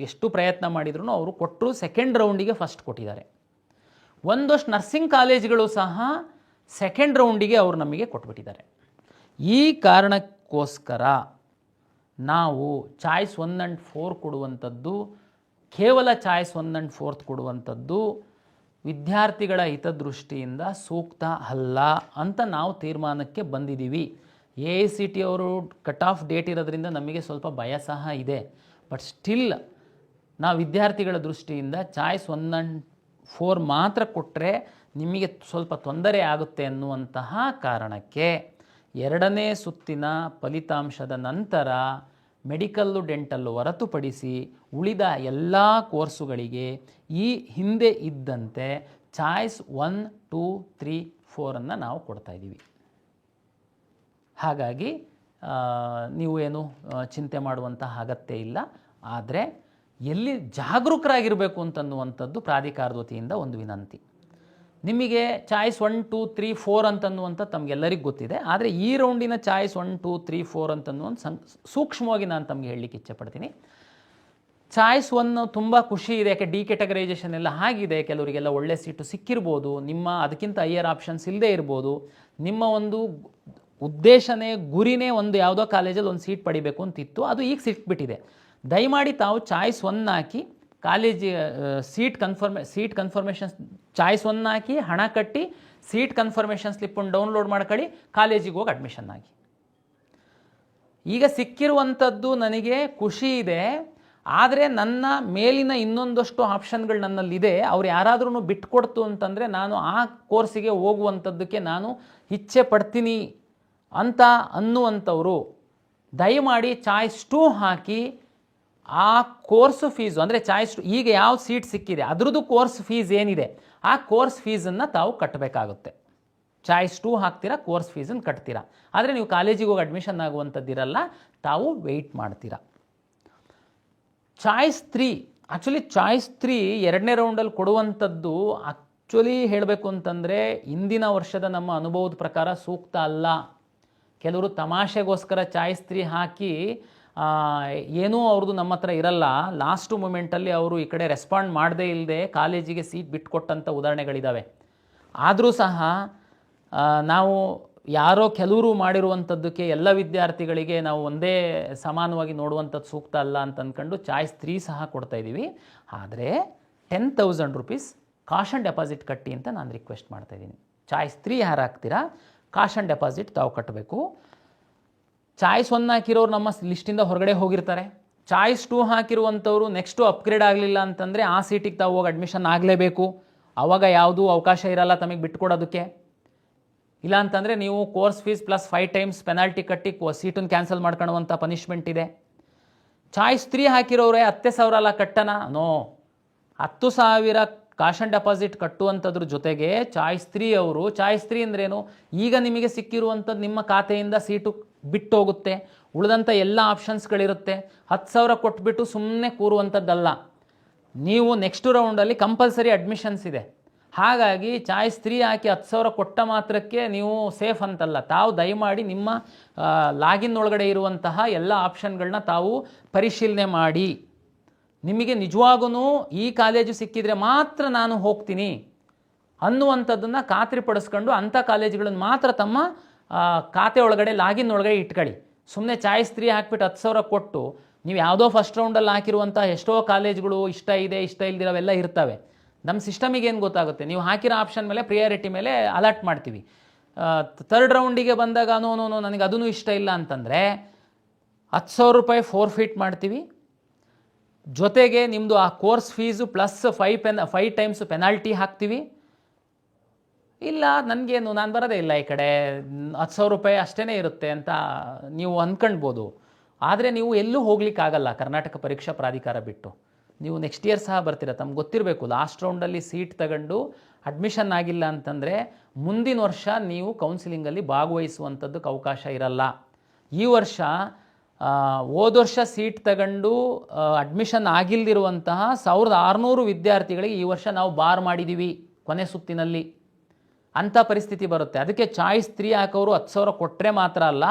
ಎಷ್ಟು ಪ್ರಯತ್ನ ಮಾಡಿದ್ರು ಅವರು ಕೊಟ್ಟರು, 2nd ರೌಂಡಿಗೆ ಫಸ್ಟ್ ಕೊಟ್ಟಿದ್ದಾರೆ. ಒಂದಷ್ಟು ನರ್ಸಿಂಗ್ ಕಾಲೇಜುಗಳು ಸಹ 2nd ರೌಂಡಿಗೆ ಅವರು ನಮಗೆ ಕೊಟ್ಬಿಟ್ಟಿದ್ದಾರೆ. ಈ ಕಾರಣಕ್ಕೋಸ್ಕರ ನಾವು ಚಾಯ್ಸ್ 1 and 4 ಕೊಡುವಂಥದ್ದು, ಕೇವಲ ಚಾಯ್ಸ್ 1 and 4 ಕೊಡುವಂಥದ್ದು ವಿದ್ಯಾರ್ಥಿಗಳ ಹಿತದೃಷ್ಟಿಯಿಂದ ಸೂಕ್ತ ಅಲ್ಲ ಅಂತ ನಾವು ತೀರ್ಮಾನಕ್ಕೆ ಬಂದಿದ್ದೀವಿ. AICTE ಅವರು ಕಟ್ ಆಫ್ ಡೇಟ್ ಇರೋದ್ರಿಂದ ನಮಗೆ ಸ್ವಲ್ಪ ಭಯ ಸಹ ಇದೆ. ಬಟ್ ಸ್ಟಿಲ್ ನಾವು ವಿದ್ಯಾರ್ಥಿಗಳ ದೃಷ್ಟಿಯಿಂದ ಚಾಯ್ಸ್ 1 and 4 ಮಾತ್ರ ಕೊಟ್ಟರೆ ನಿಮಗೆ ಸ್ವಲ್ಪ ತೊಂದರೆ ಆಗುತ್ತೆ ಅನ್ನುವಂತಹ ಕಾರಣಕ್ಕೆ 2ನೇ ಸುತ್ತಿನ ಫಲಿತಾಂಶದ ನಂತರ ಮೆಡಿಕಲ್ಲು ಡೆಂಟಲ್ಲು ಹೊರತುಪಡಿಸಿ ಉಳಿದ ಎಲ್ಲ ಕೋರ್ಸುಗಳಿಗೆ ಈ ಹಿಂದೆ ಇದ್ದಂತೆ ಚಾಯ್ಸ್ 1, 2, 3, 4 ನಾವು ಕೊಡ್ತಾಯಿದ್ದೀವಿ. ಹಾಗಾಗಿ ನೀವು ಏನು ಚಿಂತೆ ಮಾಡುವಂತಹ ಅಗತ್ಯ ಇಲ್ಲ. ಆದರೆ ಎಲ್ಲಿ ಜಾಗರೂಕರಾಗಿರಬೇಕು ಅಂತನ್ನುವಂಥದ್ದು ಪ್ರಾಧಿಕಾರದ ವತಿಯಿಂದ ಒಂದು ವಿನಂತಿ. ನಿಮಗೆ ಚಾಯ್ಸ್ 1, 2, 3, 4 ಅಂತನ್ನುವಂಥ ತಮಗೆಲ್ಲರಿಗೂ ಗೊತ್ತಿದೆ. ಆದರೆ ಈ ರೌಂಡಿನ ಚಾಯ್ಸ್ 1, 2, 3, 4 ಅಂತನ್ನುವಂಥ ಸೂಕ್ಷ್ಮವಾಗಿ ನಾನು ತಮಗೆ ಹೇಳಲಿಕ್ಕೆ ಇಚ್ಛೆಪಡ್ತೀನಿ. ಚಾಯ್ಸ್ 1 ತುಂಬ ಖುಷಿ ಇದೆ, ಯಾಕೆ ಡಿ ಕ್ಯಾಟಗರೈಸೇಷನ್ ಎಲ್ಲ ಆಗಿದೆ, ಕೆಲವರಿಗೆಲ್ಲ ಒಳ್ಳೆ ಸೀಟು ಸಿಕ್ಕಿರ್ಬೋದು, ನಿಮ್ಮ ಅದಕ್ಕಿಂತ ಹೈಯರ್ ಆಪ್ಷನ್ಸ್ ಇಲ್ಲದೆ ಇರ್ಬೋದು, ನಿಮ್ಮ ಒಂದು ಉದ್ದೇಶನೇ ಗುರಿನೇ ಒಂದು ಯಾವುದೋ ಕಾಲೇಜಲ್ಲಿ ಒಂದು ಸೀಟ್ ಪಡಿಬೇಕು ಅಂತಿತ್ತು, ಅದು ಈಗ ಸಿಕ್ಬಿಟ್ಟಿದೆ. ದಯಮಾಡಿ ತಾವು ಚಾಯ್ಸ್ 1 ಹಾಕಿ ಕಾಲೇಜ್ ಸೀಟ್ ಕನ್ಫರ್ಮೇಷನ್ ಚಾಯ್ಸ್ 1 ಹಾಕಿ ಹಣ ಕಟ್ಟಿ ಸೀಟ್ ಕನ್ಫರ್ಮೇಷನ್ ಸ್ಲಿಪ್ಪನ್ನು ಡೌನ್ಲೋಡ್ ಮಾಡ್ಕೊಳ್ಳಿ, ಕಾಲೇಜಿಗೆ ಹೋಗಿ ಅಡ್ಮಿಷನ್ ಆಗಿ. ಈಗ ಸಿಕ್ಕಿರುವಂಥದ್ದು ನನಗೆ ಖುಷಿ ಇದೆ, ಆದರೆ ನನ್ನ ಮೇಲಿನ ಇನ್ನೊಂದಷ್ಟು ಆಪ್ಷನ್ಗಳು ನನ್ನಲ್ಲಿದೆ, ಅವ್ರು ಯಾರಾದ್ರೂ ಬಿಟ್ಕೊಡ್ತು ಅಂತಂದರೆ ನಾನು ಆ ಕೋರ್ಸಿಗೆ ಹೋಗುವಂಥದ್ದಕ್ಕೆ ನಾನು ಇಚ್ಛೆ ಪಡ್ತೀನಿ ಅಂತ ಅನ್ನುವಂಥವರು ದಯಮಾಡಿ ಚಾಯ್ಸ್ 2 ಹಾಕಿ ಆ ಕೋರ್ಸು ಫೀಸು ಅಂದರೆ ಚಾಯ್ಸ್ 2 ಈಗ ಯಾವ ಸೀಟ್ ಸಿಕ್ಕಿದೆ ಅದರದ್ದು ಕೋರ್ಸ್ ಫೀಸ್ ಏನಿದೆ ಆ ಕೋರ್ಸ್ ಫೀಸನ್ನು ತಾವು ಕಟ್ಟಬೇಕಾಗುತ್ತೆ. ಚಾಯ್ಸ್ 2 ಹಾಕ್ತೀರಾ, ಕೋರ್ಸ್ ಫೀಸನ್ನು ಕಟ್ತೀರಾ. ಆದರೆ ನೀವು ಕಾಲೇಜಿಗೆ ಹೋಗಿ ಅಡ್ಮಿಷನ್ ಆಗುವಂಥದ್ದಿರಲ್ಲ, ತಾವು ವೆಯ್ಟ್ ಮಾಡ್ತೀರಾ. ಚಾಯ್ಸ್ 3 ಚಾಯ್ಸ್ 3 2ನೇ ರೌಂಡಲ್ಲಿ ಕೊಡುವಂಥದ್ದು ಹೇಳಬೇಕು ಅಂತಂದರೆ ಹಿಂದಿನ ವರ್ಷದ ನಮ್ಮ ಅನುಭವದ ಪ್ರಕಾರ ಸೂಕ್ತ ಅಲ್ಲ. ಕೆಲವರು ತಮಾಷೆಗೋಸ್ಕರ ಚಾಯ್ಸ್ 3 ಹಾಕಿ ಏನೂ ಅವ್ರದ್ದು ನಮ್ಮ ಹತ್ರ ಇರಲ್ಲ, ಲಾಸ್ಟು ಮೂಮೆಂಟಲ್ಲಿ ಅವರು ಈ ಕಡೆ ರೆಸ್ಪಾಂಡ್ ಮಾಡದೇ ಇಲ್ಲದೆ ಕಾಲೇಜಿಗೆ ಸೀಟ್ ಬಿಟ್ಕೊಟ್ಟಂಥ ಉದಾಹರಣೆಗಳಿದ್ದಾವೆ. ಆದರೂ ಸಹ ನಾವು ಯಾರೋ ಕೆಲವರು ಮಾಡಿರುವಂಥದ್ದಕ್ಕೆ ಎಲ್ಲ ವಿದ್ಯಾರ್ಥಿಗಳಿಗೆ ನಾವು ಒಂದೇ ಸಮಾನವಾಗಿ ನೋಡುವಂಥದ್ದು ಸೂಕ್ತ ಅಲ್ಲ ಅಂತ ಅಂದ್ಕೊಂಡು ಚಾಯ್ಸ್ 3 ಸಹ ಕೊಡ್ತಾಯಿದ್ದೀವಿ. ಆದರೆ 10,000 ರೂಪೀಸ್ ಕಾಶನ್ ಡೆಪಾಸಿಟ್ ಕಟ್ಟಿ ಅಂತ ನಾನು ರಿಕ್ವೆಸ್ಟ್ ಮಾಡ್ತಾಯಿದ್ದೀನಿ. ಚಾಯ್ಸ್ 3 ಯಾರು ಹಾಕ್ತೀರಾ ಕಾಶನ್ ಡೆಪಾಸಿಟ್ ತಾವು ಕಟ್ಟಬೇಕು. ಚಾಯ್ಸ್ 1 ಹಾಕಿರೋರು ನಮ್ಮ ಲಿಸ್ಟಿಂದ ಹೊರಗಡೆ ಹೋಗಿರ್ತಾರೆ. ಚಾಯ್ಸ್ 2 ಹಾಕಿರುವಂಥವ್ರು ನೆಕ್ಸ್ಟು ಅಪ್ಗ್ರೇಡ್ ಆಗಲಿಲ್ಲ ಅಂತಂದರೆ ಆ ಸೀಟಿಗೆ ತಾವು ಹೋಗಿ ಅಡ್ಮಿಷನ್ ಆಗಲೇಬೇಕು. ಆವಾಗ ಯಾವುದೂ ಅವಕಾಶ ಇರಲ್ಲ ತಮಗೆ ಬಿಟ್ಕೊಡೋದಕ್ಕೆ. ಇಲ್ಲ ಅಂತಂದರೆ ನೀವು course fees plus 5 times penalty ಕಟ್ಟಿ ಸೀಟನ್ನು ಕ್ಯಾನ್ಸಲ್ ಮಾಡ್ಕೊಳ್ಳುವಂಥ ಪನಿಷ್ಮೆಂಟ್ ಇದೆ. ಚಾಯ್ಸ್ 3 ಹಾಕಿರೋರೆ 10,000 ಅಲ್ಲ ಕಟ್ಟನ, ನೋ, 10,000 ಕಾಶನ್ ಡೆಪಾಸಿಟ್ ಕಟ್ಟುವಂಥದ್ರ ಜೊತೆಗೆ ಚಾಯ್ಸ್ 3 ಅವರು, ಚಾಯ್ಸ್ 3 ಅಂದ್ರೇನು, ಈಗ ನಿಮಗೆ ಸಿಕ್ಕಿರುವಂಥದ್ದು ನಿಮ್ಮ ಖಾತೆಯಿಂದ ಸೀಟು ಬಿಟ್ಟು ಹೋಗುತ್ತೆ, ಉಳಿದಂಥ ಎಲ್ಲ ಆಪ್ಷನ್ಸ್ಗಳಿರುತ್ತೆ. 10,000 ಕೊಟ್ಬಿಟ್ಟು ಸುಮ್ಮನೆ ಕೂರುವಂಥದ್ದಲ್ಲ, ನೀವು ನೆಕ್ಸ್ಟ್ ರೌಂಡಲ್ಲಿ ಕಂಪಲ್ಸರಿ ಅಡ್ಮಿಷನ್ಸ್ ಇದೆ. ಹಾಗಾಗಿ ಚಾಯ್ಸ್ 3 ಹಾಕಿ 10,000 ಕೊಟ್ಟ ಮಾತ್ರಕ್ಕೆ ನೀವು ಸೇಫ್ ಅಂತಲ್ಲ. ತಾವು ದಯಮಾಡಿ ನಿಮ್ಮ ಲಾಗಿನ್ ಒಳಗಡೆ ಇರುವಂತಹ ಎಲ್ಲ ಆಪ್ಷನ್ಗಳನ್ನ ತಾವು ಪರಿಶೀಲನೆ ಮಾಡಿ, ನಿಮಗೆ ನಿಜವಾಗೂ ಈ ಕಾಲೇಜು ಸಿಕ್ಕಿದರೆ ಮಾತ್ರ ನಾನು ಹೋಗ್ತೀನಿ ಅನ್ನುವಂಥದ್ದನ್ನು ಖಾತ್ರಿಪಡಿಸ್ಕೊಂಡು ಅಂಥ ಕಾಲೇಜುಗಳನ್ನು ಮಾತ್ರ ತಮ್ಮ ಖಾತೆ ಒಳಗಡೆ ಲಾಗಿನ್ ಒಳಗಡೆ ಇಟ್ಕೊಳ್ಳಿ. ಸುಮ್ಮನೆ ಚಾಯ್ಸ್ 3 ಹಾಕ್ಬಿಟ್ಟು 10,000 ಕೊಟ್ಟು ನೀವು ಯಾವುದೋ ಫಸ್ಟ್ ರೌಂಡಲ್ಲಿ ಹಾಕಿರುವಂಥ ಎಷ್ಟೋ ಕಾಲೇಜ್ಗಳು ಇಷ್ಟ ಇದೆ ಇಷ್ಟ ಇಲ್ದಿರೋವೆಲ್ಲ ಇರ್ತವೆ. ನಮ್ಮ ಸಿಸ್ಟಮಿಗೆ ಏನು ಗೊತ್ತಾಗುತ್ತೆ, ನೀವು ಹಾಕಿರೋ ಆಪ್ಷನ್ ಮೇಲೆ ಪ್ರಿಯಾರಿಟಿ ಮೇಲೆ ಅಲರ್ಟ್ ಮಾಡ್ತೀವಿ. 3rd ರೌಂಡಿಗೆ ಬಂದಾಗ ನೋ ನನಗೆ ಅದೂ ಇಷ್ಟ ಇಲ್ಲ ಅಂತಂದರೆ 10,000 ರೂಪಾಯಿ ಫೋರ್ಫಿಟ್ ಮಾಡ್ತೀವಿ. ಜೊತೆಗೆ ನಿಮ್ಮದು ಆ course fees plus 5 times penalty ಹಾಕ್ತೀವಿ. ಇಲ್ಲ ನನಗೇನು, ನಾನು ಬರೋದೇ ಇಲ್ಲ ಈ ಕಡೆ, 10,000 ರೂಪಾಯಿ ಅಷ್ಟೇ ಇರುತ್ತೆ ಅಂತ ನೀವು ಅಂದ್ಕೊಳ್ಬೋದು. ಆದರೆ ನೀವು ಎಲ್ಲೂ ಹೋಗ್ಲಿಕ್ಕಾಗಲ್ಲ ಕರ್ನಾಟಕ ಪರೀಕ್ಷಾ ಪ್ರಾಧಿಕಾರ ಬಿಟ್ಟು. ನೀವು ನೆಕ್ಸ್ಟ್ ಇಯರ್ ಸಹ ಬರ್ತೀರ, ತಮ್ಗೆ ಗೊತ್ತಿರಬೇಕು. ಲಾಸ್ಟ್ ರೌಂಡಲ್ಲಿ ಸೀಟ್ ತಗೊಂಡು ಅಡ್ಮಿಷನ್ ಆಗಿಲ್ಲ ಅಂತಂದರೆ ಮುಂದಿನ ವರ್ಷ ನೀವು ಕೌನ್ಸಿಲಿಂಗಲ್ಲಿ ಭಾಗವಹಿಸುವಂಥದ್ದಕ್ಕೆ ಅವಕಾಶ ಇರಲ್ಲ. ಈ ವರ್ಷ ಹೋದ ವರ್ಷ ಸೀಟ್ ತಗೊಂಡು ಅಡ್ಮಿಷನ್ ಆಗಿಲ್ದಿರುವಂತಹ 1,600 ವಿದ್ಯಾರ್ಥಿಗಳಿಗೆ ಈ ವರ್ಷ ನಾವು ಬಾರ್ ಮಾಡಿದ್ದೀವಿ ಕೊನೆ ಸುತ್ತಿನಲ್ಲಿ. ಅಂಥ ಪರಿಸ್ಥಿತಿ ಬರುತ್ತೆ. ಅದಕ್ಕೆ ಚಾಯ್ಸ್ 3 ಹಾಕೋರು 10,000 ಕೊಟ್ಟರೆ ಮಾತ್ರ ಅಲ್ಲ,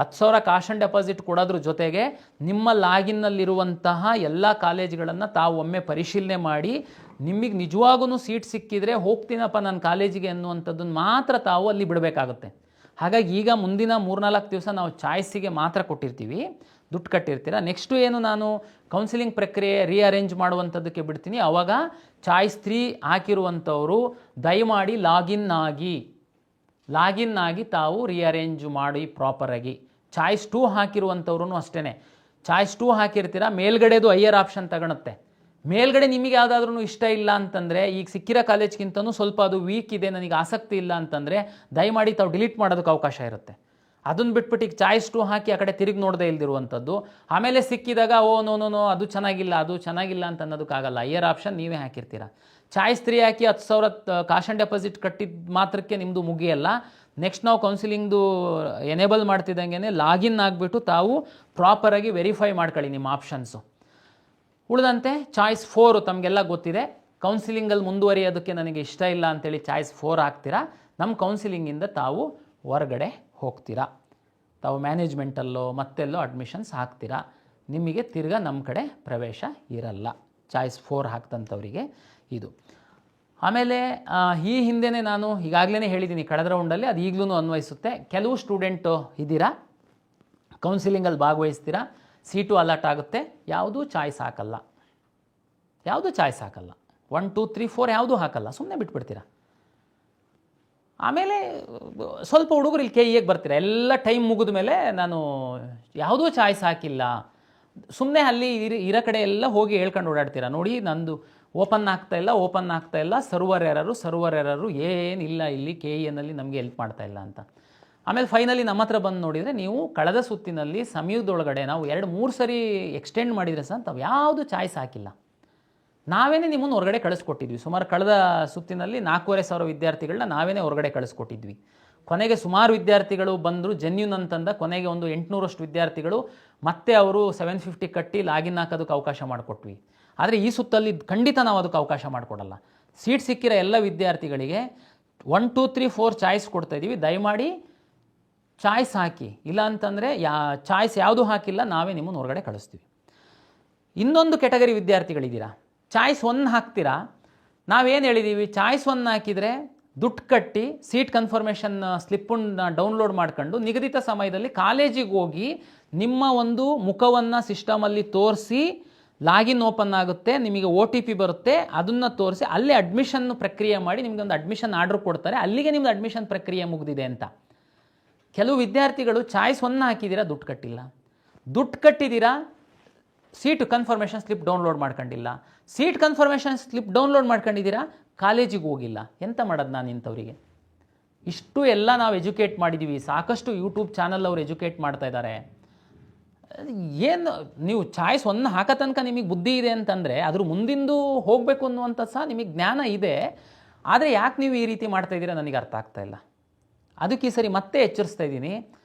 10,000 ಕಾಶನ್ ಡೆಪಾಸಿಟ್ ಕೊಡೋದ್ರ ಜೊತೆಗೆ ನಿಮ್ಮ ಲಾಗಿನ್ನಲ್ಲಿರುವಂತಹ ಎಲ್ಲ ಕಾಲೇಜುಗಳನ್ನು ತಾವು ಒಮ್ಮೆ ಪರಿಶೀಲನೆ ಮಾಡಿ, ನಿಮಗೆ ನಿಜವಾಗೂ ಸೀಟ್ ಸಿಕ್ಕಿದರೆ ಹೋಗ್ತೀನಪ್ಪ ನನ್ನ ಕಾಲೇಜಿಗೆ ಅನ್ನುವಂಥದ್ದನ್ನು ಮಾತ್ರ ತಾವು ಅಲ್ಲಿ ಬಿಡಬೇಕಾಗುತ್ತೆ. ಹಾಗಾಗಿ ಈಗ ಮುಂದಿನ 3-4 ದಿವಸ ನಾವು ಚಾಯ್ಸಿಗೆ ಮಾತ್ರ ಕೊಟ್ಟಿರ್ತೀವಿ, ದುಡ್ಡು ಕಟ್ಟಿರ್ತೀರ. ನೆಕ್ಸ್ಟು ಏನು ನಾನು ಕೌನ್ಸಿಲಿಂಗ್ ಪ್ರಕ್ರಿಯೆ ರೀಅರೇಂಜ್ ಮಾಡುವಂಥದ್ದಕ್ಕೆ ಬಿಡ್ತೀನಿ. ಆವಾಗ ಚಾಯ್ಸ್ 3 ಹಾಕಿರುವಂಥವರು ದಯಮಾಡಿ ಲಾಗಿನ್ ಆಗಿ ತಾವು ರೀಅರೇಂಜ್ ಮಾಡಿ ಪ್ರಾಪರಾಗಿ. ಚಾಯ್ಸ್ 2 ಹಾಕಿರುವಂಥವ್ರು ಅಷ್ಟೇ, ಚಾಯ್ಸ್ 2 ಹಾಕಿರ್ತೀರ, ಮೇಲ್ಗಡೆದು ಹೈಯರ್ ಆಪ್ಷನ್ ತಗೊಳುತ್ತೆ. ಮೇಲ್ಗಡೆ ನಿಮಗೆ ಯಾವುದಾದ್ರೂ ಇಷ್ಟ ಇಲ್ಲ ಅಂತಂದರೆ, ಈಗ ಸಿಕ್ಕಿರೋ ಕಾಲೇಜ್ಗಿಂತನೂ ಸ್ವಲ್ಪ ಅದು ವೀಕ್ ಇದೆ, ನನಗೆ ಆಸಕ್ತಿ ಇಲ್ಲ ಅಂತಂದರೆ ದಯಮಾಡಿ ತಾವು ಡಿಲೀಟ್ ಮಾಡೋದಕ್ಕೆ ಅವಕಾಶ ಇರುತ್ತೆ. ಅದನ್ನು ಬಿಟ್ಬಿಟ್ಟು ಈಗ ಚಾಯ್ಸ್ 2 ಹಾಕಿ ಆ ಕಡೆ ತಿರುಗಿ ನೋಡದೇ ಇಲ್ದಿರುವಂಥದ್ದು. ಆಮೇಲೆ ಸಿಕ್ಕಿದಾಗ ಓ ನೋ ಅದು ಚೆನ್ನಾಗಿಲ್ಲ ಅಂತ ಅನ್ನೋದಕ್ಕಾಗಲ್ಲ. ಹೈಯರ್ ಆಪ್ಷನ್ ನೀವೇ ಹಾಕಿರ್ತೀರ. ಚಾಯ್ಸ್ 3 ಹಾಕಿ 10,000 ಕಾಶ್ ಆ್ಯಂಡ್ ಡೆಪಾಸಿಟ್ ಕಟ್ಟಿದ ಮಾತ್ರಕ್ಕೆ ನಿಮ್ಮದು ಮುಗಿಯಲ್ಲ. ನೆಕ್ಸ್ಟ್ ನಾವು ಕೌನ್ಸಿಲಿಂಗ್ದು ಎನೇಬಲ್ ಮಾಡ್ತಿದ್ದಂಗೆ ಲಾಗಿನ್ ಆಗಿಬಿಟ್ಟು ತಾವು ಪ್ರಾಪರಾಗಿ ವೆರಿಫೈ ಮಾಡ್ಕೊಳ್ಳಿ ನಿಮ್ಮ ಆಪ್ಷನ್ಸು. ಉಳಿದಂತೆ ಚಾಯ್ಸ್ 4 ತಮಗೆಲ್ಲ ಗೊತ್ತಿದೆ. ಕೌನ್ಸಿಲಿಂಗಲ್ಲಿ ಮುಂದುವರಿಯೋದಕ್ಕೆ ನನಗೆ ಇಷ್ಟ ಇಲ್ಲ ಅಂತೇಳಿ ಚಾಯ್ಸ್ 4 ಹಾಕ್ತೀರಾ. ನಮ್ಮ ಕೌನ್ಸಿಲಿಂಗಿಂದ ತಾವು ಹೊರಗಡೆ ಹೋಗ್ತೀರಾ. ತಾವು ಮ್ಯಾನೇಜ್ಮೆಂಟಲ್ಲೋ ಮತ್ತೆಲ್ಲೋ ಅಡ್ಮಿಷನ್ಸ್ ಹಾಕ್ತೀರಾ. ನಿಮಗೆ ತಿರ್ಗಾ ನಮ್ಮ ಕಡೆ ಪ್ರವೇಶ ಇರಲ್ಲ. ಚಾಯ್ಸ್ 4 ಹಾಕ್ತಂಥವರಿಗೆ ಇದು. ಆಮೇಲೆ ಈ ಹಿಂದೆಯೇ ನಾನು ಈಗಾಗಲೇ ಹೇಳಿದ್ದೀನಿ ಕಳೆದ ರೌಂಡಲ್ಲಿ, ಅದು ಈಗಲೂ ಅನ್ವಯಿಸುತ್ತೆ. ಕೆಲವು ಸ್ಟೂಡೆಂಟು ಇದ್ದೀರಾ, ಕೌನ್ಸಿಲಿಂಗಲ್ಲಿ ಭಾಗವಹಿಸ್ತೀರಾ, ಸೀಟು ಅಲಾಟ್ ಆಗುತ್ತೆ, ಯಾವುದೂ ಚಾಯ್ಸ್ ಹಾಕಲ್ಲ. 1 2 3 4 ಯಾವುದೂ ಹಾಕಲ್ಲ, ಸುಮ್ಮನೆ ಬಿಟ್ಬಿಡ್ತೀರಾ. ಆಮೇಲೆ ಸ್ವಲ್ಪ ಹುಡುಗರು ಇಲ್ಲಿ KEಗೆ ಬರ್ತೀರಾ, ಎಲ್ಲ ಟೈಮ್ ಮುಗಿದ ಮೇಲೆ ನಾನು ಯಾವುದೂ ಚಾಯ್ಸ್ ಹಾಕಿಲ್ಲ, ಸುಮ್ಮನೆ ಅಲ್ಲಿ ಇರೋ ಕಡೆ ಎಲ್ಲ ಹೋಗಿ ಹೇಳ್ಕೊಂಡು ಓಡಾಡ್ತೀರಾ. ನೋಡಿ ನಂದು ಓಪನ್ ಆಗ್ತಾ ಇಲ್ಲ, ಸರ್ವರ್ ಎರರು ಏನಿಲ್ಲ, ಇಲ್ಲಿ KEನಲ್ಲಿ ನಮಗೆ ಹೆಲ್ಪ್ ಮಾಡ್ತಾ ಇಲ್ಲ ಅಂತ. ಆಮೇಲೆ ಫೈನಲಿ ನಮ್ಮ ಹತ್ರ ಬಂದು ನೋಡಿದರೆ ನೀವು ಕಳೆದ ಸುತ್ತಿನಲ್ಲಿ ಸಮಯದೊಳಗಡೆ ನಾವು 2-3 ಸರಿ ಎಕ್ಸ್ಟೆಂಡ್ ಮಾಡಿದರೆ ಸಹ ತಾವು ಯಾವುದು ಚಾಯ್ಸ್ ಹಾಕಿಲ್ಲ. ನಾವೇನೇ ನಿಮ್ಮನ್ನು ಹೊರಗಡೆ ಕಳಿಸ್ಕೊಟ್ಟಿದ್ವಿ. ಸುಮಾರು ಕಳೆದ ಸುತ್ತಿನಲ್ಲಿ 4,500 ವಿದ್ಯಾರ್ಥಿಗಳನ್ನ ನಾವೇನೇ ಹೊರಗಡೆ ಕಳಿಸ್ಕೊಟ್ಟಿದ್ವಿ. ಕೊನೆಗೆ ಸುಮಾರು ವಿದ್ಯಾರ್ಥಿಗಳು ಬಂದರು, ಜೆನ್ಯೂನ್ ಅಂತಂದ. ಕೊನೆಗೆ ಒಂದು 800ರಷ್ಟು ವಿದ್ಯಾರ್ಥಿಗಳು ಮತ್ತೆ ಅವರು 750 ಕಟ್ಟಿ ಲಾಗಿನ್ ಹಾಕೋದಕ್ಕೆ ಅವಕಾಶ ಮಾಡಿಕೊಟ್ವಿ. ಆದರೆ ಈ ಸುತ್ತಲ್ಲಿ ಖಂಡಿತ ನಾವು ಅದಕ್ಕೆ ಅವಕಾಶ ಮಾಡಿಕೊಡಲ್ಲ. ಸೀಟ್ ಸಿಕ್ಕಿರೋ ಎಲ್ಲ ವಿದ್ಯಾರ್ಥಿಗಳಿಗೆ 1 2 3 4 ಚಾಯ್ಸ್ ಕೊಡ್ತಾಯಿದ್ದೀವಿ. ದಯಮಾಡಿ ಚಾಯ್ಸ್ ಹಾಕಿ, ಇಲ್ಲ ಅಂತಂದರೆ ಚಾಯ್ಸ್ ಯಾವುದು ಹಾಕಿಲ್ಲ ನಾವೇ ನಿಮ್ಮನ್ನು ಹೊರಗಡೆ ಕಳಿಸ್ತೀವಿ. ಇನ್ನೊಂದು ಕೆಟಗರಿ ವಿದ್ಯಾರ್ಥಿಗಳಿದ್ದೀರಾ, ಚಾಯ್ಸ್ 1 ಹಾಕ್ತೀರಾ. ನಾವೇನು ಹೇಳಿದ್ದೀವಿ, ಚಾಯ್ಸ್ 1 ಹಾಕಿದರೆ ದುಡ್ಡು ಕಟ್ಟಿ ಸೀಟ್ ಕನ್ಫರ್ಮೇಷನ್ ಸ್ಲಿಪ್ಪನ್ನು ಡೌನ್ಲೋಡ್ ಮಾಡ್ಕೊಂಡು ನಿಗದಿತ ಸಮಯದಲ್ಲಿ ಕಾಲೇಜಿಗೆ ಹೋಗಿ ನಿಮ್ಮ ಒಂದು ಮುಖವನ್ನು ಸಿಸ್ಟಮಲ್ಲಿ ತೋರಿಸಿ ಲಾಗಿನ್ ಓಪನ್ ಆಗುತ್ತೆ, ನಿಮಗೆ OTP ಬರುತ್ತೆ, ಅದನ್ನು ತೋರಿಸಿ ಅಲ್ಲೇ ಅಡ್ಮಿಷನ್ ಪ್ರಕ್ರಿಯೆ ಮಾಡಿ ನಿಮಗೊಂದು ಅಡ್ಮಿಷನ್ ಆರ್ಡ್ರ್ ಕೊಡ್ತಾರೆ. ಅಲ್ಲಿಗೆ ನಿಮ್ಮದು ಅಡ್ಮಿಷನ್ ಪ್ರಕ್ರಿಯೆ ಮುಗಿದಿದೆ ಅಂತ. ಕೆಲವು ವಿದ್ಯಾರ್ಥಿಗಳು ಚಾಯ್ಸ್ 1 ಹಾಕಿದ್ದೀರಾ, ದುಡ್ಡು ಕಟ್ಟಿಲ್ಲ, ದುಡ್ಡು ಕಟ್ಟಿದ್ದೀರಾ, ಸೀಟು ಕನ್ಫರ್ಮೇಷನ್ ಸ್ಲಿಪ್ ಡೌನ್ಲೋಡ್ ಮಾಡ್ಕೊಂಡಿಲ್ಲ, ಸೀಟ್ ಕನ್ಫರ್ಮೇಷನ್ ಸ್ಲಿಪ್ ಡೌನ್ಲೋಡ್ ಮಾಡ್ಕೊಂಡಿದ್ದೀರಾ, ಕಾಲೇಜಿಗೆ ಹೋಗಿಲ್ಲ. ಎಂತ ಮಾಡೋದು ನಾನು ಇಂಥವರಿಗೆ? ಇಷ್ಟು ಎಲ್ಲ ನಾವು ಎಜುಕೇಟ್ ಮಾಡಿದ್ದೀವಿ. ಸಾಕಷ್ಟು ಯೂಟ್ಯೂಬ್ ಚಾನಲ್ ಅವರು ಎಜುಕೇಟ್ ಮಾಡ್ತಾ ಇದ್ದಾರೆ. ಏನು ನೀವು ಚಾಯ್ಸ್ 1 ಹಾಕೋ ತನಕ ನಿಮಗೆ ಬುದ್ಧಿ ಇದೆ ಅಂತಂದರೆ ಅದ್ರ ಮುಂದಿಂದು ಹೋಗಬೇಕು ಅನ್ನುವಂಥ ಸಹ ನಿಮಗೆ ಜ್ಞಾನ ಇದೆ. ಆದರೆ ಯಾಕೆ ನೀವು ಈ ರೀತಿ ಮಾಡ್ತಾ ಇದ್ದೀರಾ ನನಗೆ ಅರ್ಥ ಆಗ್ತಾಯಿಲ್ಲ. ಅದಕ್ಕೆ ಈ ಸರಿ ಮತ್ತೆ ಎಚ್ಚರಿಸ್ತಾ ಇದ್ದೀನಿ.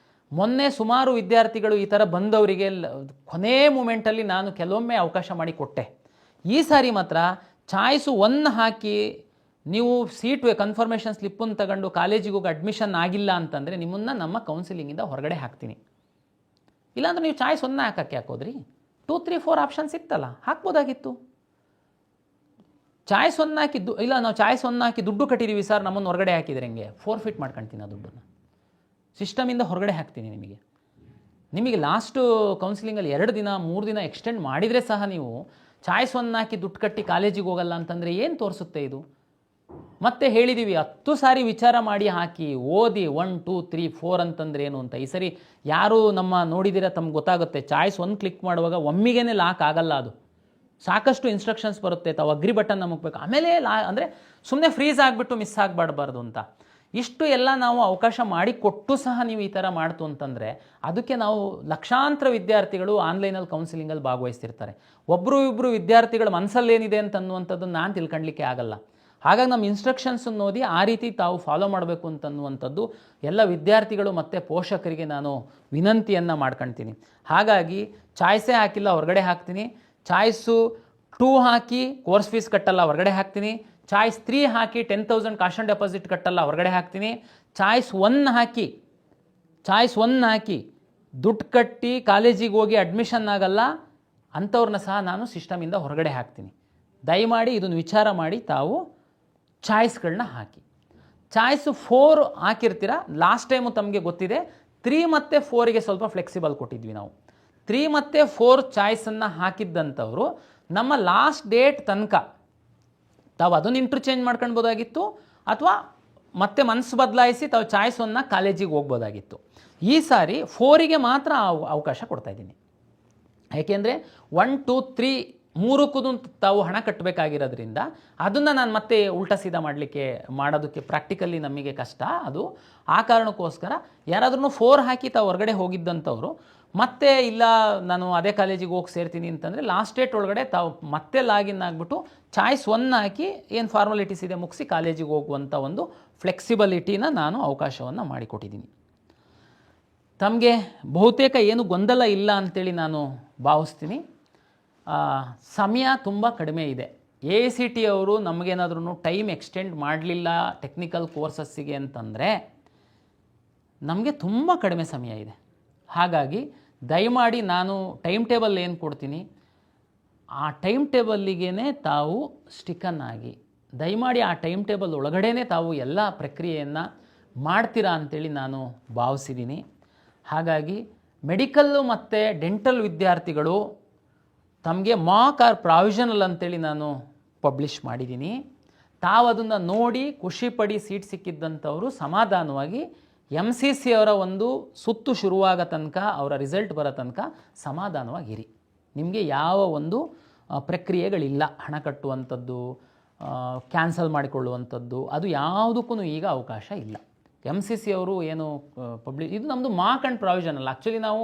ಮೊನ್ನೆ ಸುಮಾರು ವಿದ್ಯಾರ್ಥಿಗಳು ಈ ಥರ ಬಂದವರಿಗೆ ಕೊನೆ ಮೂಮೆಂಟಲ್ಲಿ ನಾನು ಕೆಲವೊಮ್ಮೆ ಅವಕಾಶ ಮಾಡಿ ಕೊಟ್ಟೆ. ಈ ಸಾರಿ ಮಾತ್ರ ಚಾಯ್ಸು 1 ಹಾಕಿ ನೀವು ಸೀಟ್ ಕನ್ಫರ್ಮೇಷನ್ ಸ್ಲಿಪ್ಪನ್ನು ತಗೊಂಡು ಕಾಲೇಜಿಗೆ ಹೋಗಿ ಅಡ್ಮಿಷನ್ ಆಗಿಲ್ಲ ಅಂತಂದರೆ ನಿಮ್ಮನ್ನು ನಮ್ಮ ಕೌನ್ಸಿಲಿಂಗಿಂದ ಹೊರಗಡೆ ಹಾಕ್ತೀನಿ. ಇಲ್ಲಾಂದ್ರೆ ನೀವು ಚಾಯ್ಸ್ 1 ಹಾಕಕ್ಕೆ ಹಾಕೋದ್ರಿ. 2 3 4 ಆಪ್ಷನ್ಸ್ ಇತ್ತಲ್ಲ, ಹಾಕ್ಬೋದಾಗಿತ್ತು. ಚಾಯ್ಸ್ 1 ಹಾಕಿದ್ದು ಇಲ್ಲ, ನಾವು ಚಾಯ್ಸ್ 1 ಹಾಕಿ ದುಡ್ಡು ಕಟ್ಟಿದ್ದೀವಿ ಸರ್, ನಮ್ಮನ್ನು ಹೊರಗಡೆ ಹಾಕಿದರೆ ಹೆಂಗೆ? ಫೋರ್ಫಿಟ್ ಮಾಡ್ಕೊಳ್ತೀನಿ ಆ ದುಡ್ಡನ್ನು, ಸಿಸ್ಟಮಿಂದ ಹೊರಗಡೆ ಹಾಕ್ತೀನಿ. ನಿಮಗೆ ಲಾಸ್ಟು ಕೌನ್ಸಿಲಿಂಗಲ್ಲಿ 2 ದಿನ 3 ದಿನ ಎಕ್ಸ್ಟೆಂಡ್ ಮಾಡಿದರೆ ಸಹ ನೀವು ಚಾಯ್ಸ್ 1 ಹಾಕಿ ದುಡ್ಡು ಕಟ್ಟಿ ಕಾಲೇಜಿಗೆ ಹೋಗಲ್ಲ ಅಂತಂದರೆ ಏನು ತೋರಿಸುತ್ತೆ ಇದು? ಮತ್ತೆ ಹೇಳಿದ್ದೀವಿ 10 ಸಾರಿ ವಿಚಾರ ಮಾಡಿ ಹಾಕಿ, ಓದಿ 1 2 3 4 ಅಂತಂದ್ರೆ ಏನು ಅಂತ. ಈ ಸರಿ ಯಾರು ನಮ್ಮ ನೋಡಿದಿರ ತಮ್ಗೆ ಗೊತ್ತಾಗುತ್ತೆ. ಚಾಯ್ಸ್ 1 ಕ್ಲಿಕ್ ಮಾಡುವಾಗ ಒಮ್ಮಿಗೆ ಲಾಕ್ ಆಗಲ್ಲ, ಅದು ಸಾಕಷ್ಟು ಇನ್ಸ್ಟ್ರಕ್ಷನ್ಸ್ ಬರುತ್ತೆ. ತಾವು ಅಗ್ರಿ ಬಟನ್ ನಮಗಬೇಕು, ಆಮೇಲೆ ಅಂದರೆ ಸುಮ್ಮನೆ ಫ್ರೀಸ್ ಆಗಿಬಿಟ್ಟು ಮಿಸ್ ಆಗಬಾರ್ದು ಅಂತ. ಇಷ್ಟು ಎಲ್ಲ ನಾವು ಅವಕಾಶ ಮಾಡಿ ಕೊಟ್ಟು ಸಹ ನೀವು ಈ ಥರ ಮಾಡ್ತು ಅಂತಂದರೆ ಅದಕ್ಕೆ ನಾವು ಲಕ್ಷಾಂತರ ವಿದ್ಯಾರ್ಥಿಗಳು ಆನ್ಲೈನಲ್ಲಿ ಕೌನ್ಸಿಲಿಂಗಲ್ಲಿ ಭಾಗವಹಿಸ್ತಿರ್ತಾರೆ. ಇಬ್ಬರು ವಿದ್ಯಾರ್ಥಿಗಳ ಮನಸ್ಸಲ್ಲಿ ಏನಿದೆ ಅಂತನ್ನುವಂಥದ್ದನ್ನು ನಾನು ತಿಳ್ಕೊಳ್ಳಿಕ್ಕೆ ಆಗಲ್ಲ. ಹಾಗಾಗಿ ನಮ್ಮ ಇನ್ಸ್ಟ್ರಕ್ಷನ್ಸನ್ನು ಓದಿ ಆ ರೀತಿ ತಾವು ಫಾಲೋ ಮಾಡಬೇಕು ಅಂತನ್ನುವಂಥದ್ದು ಎಲ್ಲ ವಿದ್ಯಾರ್ಥಿಗಳು ಮತ್ತು ಪೋಷಕರಿಗೆ ನಾನು ವಿನಂತಿಯನ್ನು ಮಾಡ್ಕೊಳ್ತೀನಿ. ಹಾಗಾಗಿ ಚಾಯ್ಸೇ ಹಾಕಿಲ್ಲ, ಹೊರಗಡೆ ಹಾಕ್ತೀನಿ. ಚಾಯ್ಸು 2 ಹಾಕಿ ಕೋರ್ಸ್ ಫೀಸ್ ಕಟ್ಟಲ್ಲ, ಹೊರಗಡೆ ಹಾಕ್ತೀನಿ. ಚಾಯ್ಸ್ 3 ಹಾಕಿ 10,000 ಕಾಶ್ ಆನ್ ಡೆಪಾಸಿಟ್ ಕಟ್ಟಲ್ಲ, ಹೊರಗಡೆ ಹಾಕ್ತೀನಿ. ಚಾಯ್ಸ್ 1 ಹಾಕಿ ದುಡ್ಡು ಕಟ್ಟಿ ಕಾಲೇಜಿಗೆ ಹೋಗಿ ಅಡ್ಮಿಷನ್ ಆಗಲ್ಲ ಅಂಥವ್ರನ್ನ ಸಹ ನಾನು ಸಿಸ್ಟಮಿಂದ ಹೊರಗಡೆ ಹಾಕ್ತೀನಿ. ದಯಮಾಡಿ ಇದನ್ನು ವಿಚಾರ ಮಾಡಿ ತಾವು ಚಾಯ್ಸ್ಗಳನ್ನ ಹಾಕಿ. ಚಾಯ್ಸು 4 ಹಾಕಿರ್ತೀರ. ಲಾಸ್ಟ್ ಟೈಮು ತಮಗೆ ಗೊತ್ತಿದೆ 3 ಮತ್ತು 4ಗೆ ಸ್ವಲ್ಪ ಫ್ಲೆಕ್ಸಿಬಲ್ ಕೊಟ್ಟಿದ್ವಿ ನಾವು. 3 ಮತ್ತು 4 ಚಾಯ್ಸನ್ನು ಹಾಕಿದ್ದಂಥವರು ನಮ್ಮ ಲಾಸ್ಟ್ ಡೇಟ್ ತನಕ ತಾವು ಅದನ್ನು ಇಂಟರ್ಚೇಂಜ್ ಮಾಡ್ಕೊಳ್ಬೋದಾಗಿತ್ತು, ಅಥವಾ ಮತ್ತೆ ಮನಸ್ಸು ಬದಲಾಯಿಸಿ ತಾವು ಚಾಯ್ಸ್ 1 ಕಾಲೇಜಿಗೆ ಹೋಗ್ಬೋದಾಗಿತ್ತು. ಈ ಸಾರಿ 4ಗೆ ಮಾತ್ರ ಅವಕಾಶ ಕೊಡ್ತಾಯಿದ್ದೀನಿ. ಯಾಕೆಂದರೆ 1 2 3 ಮೂರಕ್ಕೂ ತಾವು ಹಣ ಕಟ್ಟಬೇಕಾಗಿರೋದ್ರಿಂದ ಅದನ್ನು ನಾನು ಮತ್ತೆ ಉಲ್ಟಾ ಸೀದಾ ಮಾಡೋದಕ್ಕೆ ಪ್ರಾಕ್ಟಿಕಲಿ ನಮಗೆ ಕಷ್ಟ. ಅದು ಆ ಕಾರಣಕ್ಕೋಸ್ಕರ ಯಾರಾದ್ರೂ 4 ಹಾಕಿ ತಾವು ಹೊರಗಡೆ ಹೋಗಿದ್ದಂಥವ್ರು ಮತ್ತೆ ಇಲ್ಲ ನಾನು ಅದೇ ಕಾಲೇಜಿಗೆ ಹೋಗಿ ಸೇರ್ತೀನಿ ಅಂತಂದರೆ ಲಾಸ್ಟ್ ಡೇಟ್ ಒಳಗಡೆ ತಾವು ಮತ್ತೆ ಲಾಗಿನ್ ಆಗಿಬಿಟ್ಟು ಚಾಯ್ಸ್ 1 ಹಾಕಿ ಏನು ಫಾರ್ಮಾಲಿಟೀಸ್ ಇದೆ ಮುಗಿಸಿ ಕಾಲೇಜಿಗೆ ಹೋಗುವಂಥ ಒಂದು ಫ್ಲೆಕ್ಸಿಬಿಲಿಟಿನ ನಾನು ಅವಕಾಶವನ್ನು ಮಾಡಿಕೊಟ್ಟಿದ್ದೀನಿ. ತಮಗೆ ಬಹುತೇಕ ಏನು ಗೊಂದಲ ಇಲ್ಲ ಅಂಥೇಳಿ ನಾನು ಭಾವಿಸ್ತೀನಿ. ಸಮಯ ತುಂಬ ಕಡಿಮೆ ಇದೆ. AICTE ಅವರು ನಮಗೇನಾದ್ರೂ ಟೈಮ್ ಎಕ್ಸ್ಟೆಂಡ್ ಮಾಡಲಿಲ್ಲ ಟೆಕ್ನಿಕಲ್ ಕೋರ್ಸಸ್ಸಿಗೆ ಅಂತಂದರೆ ನಮಗೆ ತುಂಬ ಕಡಿಮೆ ಸಮಯ ಇದೆ. ಹಾಗಾಗಿ ದಯಮಾಡಿ ನಾನು ಟೈಮ್ ಟೇಬಲ್ ಏನು ಕೊಡ್ತೀನಿ ಆ ಟೈಮ್ ಟೇಬಲ್ಲಿಗೇ ತಾವು ಸ್ಟಿಕನ್ ಆಗಿ ದಯಮಾಡಿ ಆ ಟೈಮ್ ಟೇಬಲ್ ಒಳಗಡೆನೇ ತಾವು ಎಲ್ಲ ಪ್ರಕ್ರಿಯೆಯನ್ನು ಮಾಡ್ತೀರಾ ಅಂಥೇಳಿ ನಾನು ಭಾವಿಸಿದ್ದೀನಿ. ಹಾಗಾಗಿ ಮೆಡಿಕಲ್ಲು ಮತ್ತು ಡೆಂಟಲ್ ವಿದ್ಯಾರ್ಥಿಗಳು ತಮಗೆ ಮಾಕ್ ಆರ್ ಪ್ರಾವಿಷನಲ್ ಅಂತೇಳಿ ನಾನು ಪಬ್ಲಿಷ್ ಮಾಡಿದ್ದೀನಿ. ತಾವು ಅದನ್ನು ನೋಡಿ ಖುಷಿಪಡಿ ಸೀಟ್ ಸಿಕ್ಕಿದ್ದಂಥವರು ಸಮಾಧಾನವಾಗಿ MCC ಅವರ ಒಂದು ಸುತ್ತು ಶುರುವಾಗ ತನಕ ಅವರ ರಿಸಲ್ಟ್ ಬರೋ ತನಕ ಸಮಾಧಾನವಾಗಿರಿ. ನಿಮಗೆ ಯಾವ ಒಂದು ಪ್ರಕ್ರಿಯೆಗಳಿಲ್ಲ, ಹಣ ಕಟ್ಟುವಂಥದ್ದು, ಕ್ಯಾನ್ಸಲ್ ಮಾಡಿಕೊಳ್ಳುವಂಥದ್ದು, ಅದು ಯಾವುದಕ್ಕೂ ಈಗ ಅವಕಾಶ ಇಲ್ಲ. MCC ಅವರು ಏನು ಇದು ನಮ್ಮದು ಮಾಕ್ ಆ್ಯಂಡ್ ಪ್ರಾವಿಷನಲ್. ಆ್ಯಕ್ಚುಲಿ ನಾವು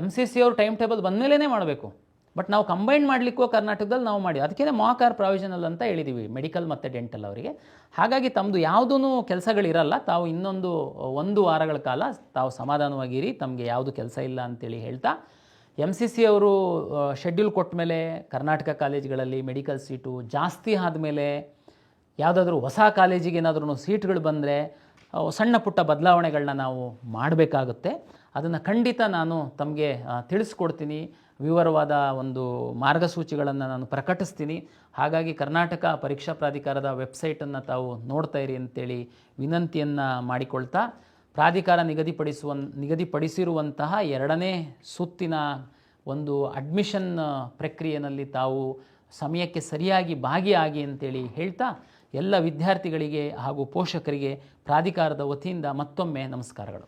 MCC ಅವರು ಟೈಮ್ ಟೇಬಲ್ ಬಂದಮೇಲೇ ಮಾಡಬೇಕು, ಬಟ್ ನಾವು ಕಂಬೈನ್ ಮಾಡಲಿಕ್ಕೂ ಕರ್ನಾಟಕದಲ್ಲಿ ನಾವು ಮಾಡಿ ಅದಕ್ಕೇ ಮಾಕ್ ಆರ್ ಪ್ರಾವಿಷನಲ್ ಅಂತ ಹೇಳಿದ್ದೀವಿ ಮೆಡಿಕಲ್ ಮತ್ತು ಡೆಂಟಲ್ ಅವರಿಗೆ. ಹಾಗಾಗಿ ತಮ್ಮದು ಯಾವುದೂ ಕೆಲಸಗಳಿರಲ್ಲ. ತಾವು ಇನ್ನೊಂದು 1 ವಾರಗಳ ಕಾಲ ತಾವು ಸಮಾಧಾನವಾಗಿರಿ, ತಮಗೆ ಯಾವುದು ಕೆಲಸ ಇಲ್ಲ ಅಂತೇಳಿ ಹೇಳ್ತಾ MCC ಅವರು ಶೆಡ್ಯೂಲ್ ಕೊಟ್ಟ ಮೇಲೆ ಕರ್ನಾಟಕ ಕಾಲೇಜುಗಳಲ್ಲಿ ಮೆಡಿಕಲ್ ಸೀಟು ಜಾಸ್ತಿ ಆದಮೇಲೆ ಯಾವುದಾದ್ರೂ ಹೊಸ ಕಾಲೇಜಿಗೆ ಏನಾದ್ರೂ ಸೀಟ್ಗಳು ಬಂದರೆ ಸಣ್ಣ ಪುಟ್ಟ ಬದಲಾವಣೆಗಳನ್ನ ನಾವು ಮಾಡಬೇಕಾಗುತ್ತೆ. ಅದನ್ನು ಖಂಡಿತ ನಾನು ತಮಗೆ ತಿಳಿಸ್ಕೊಡ್ತೀನಿ. ವಿವರವಾದ ಒಂದು ಮಾರ್ಗಸೂಚಿಗಳನ್ನು ನಾನು ಪ್ರಕಟಿಸ್ತೀನಿ. ಹಾಗಾಗಿ ಕರ್ನಾಟಕ ಪರೀಕ್ಷಾ ಪ್ರಾಧಿಕಾರದ ವೆಬ್ಸೈಟನ್ನು ತಾವು ನೋಡ್ತಾ ಇರಿ ಅಂತೇಳಿ ವಿನಂತಿಯನ್ನು ಮಾಡಿಕೊಳ್ತಾ, ಪ್ರಾಧಿಕಾರ ನಿಗದಿಪಡಿಸಿರುವಂತಹ 2ನೇ ಸುತ್ತಿನ ಒಂದು ಅಡ್ಮಿಷನ್ ಪ್ರಕ್ರಿಯೆಯಲ್ಲಿ ತಾವು ಸಮಯಕ್ಕೆ ಸರಿಯಾಗಿ ಭಾಗಿಯಾಗಿ ಅಂತೇಳಿ ಹೇಳ್ತಾ ಎಲ್ಲ ವಿದ್ಯಾರ್ಥಿಗಳಿಗೆ ಹಾಗೂ ಪೋಷಕರಿಗೆ ಪ್ರಾಧಿಕಾರದ ವತಿಯಿಂದ ಮತ್ತೊಮ್ಮೆ ನಮಸ್ಕಾರಗಳು.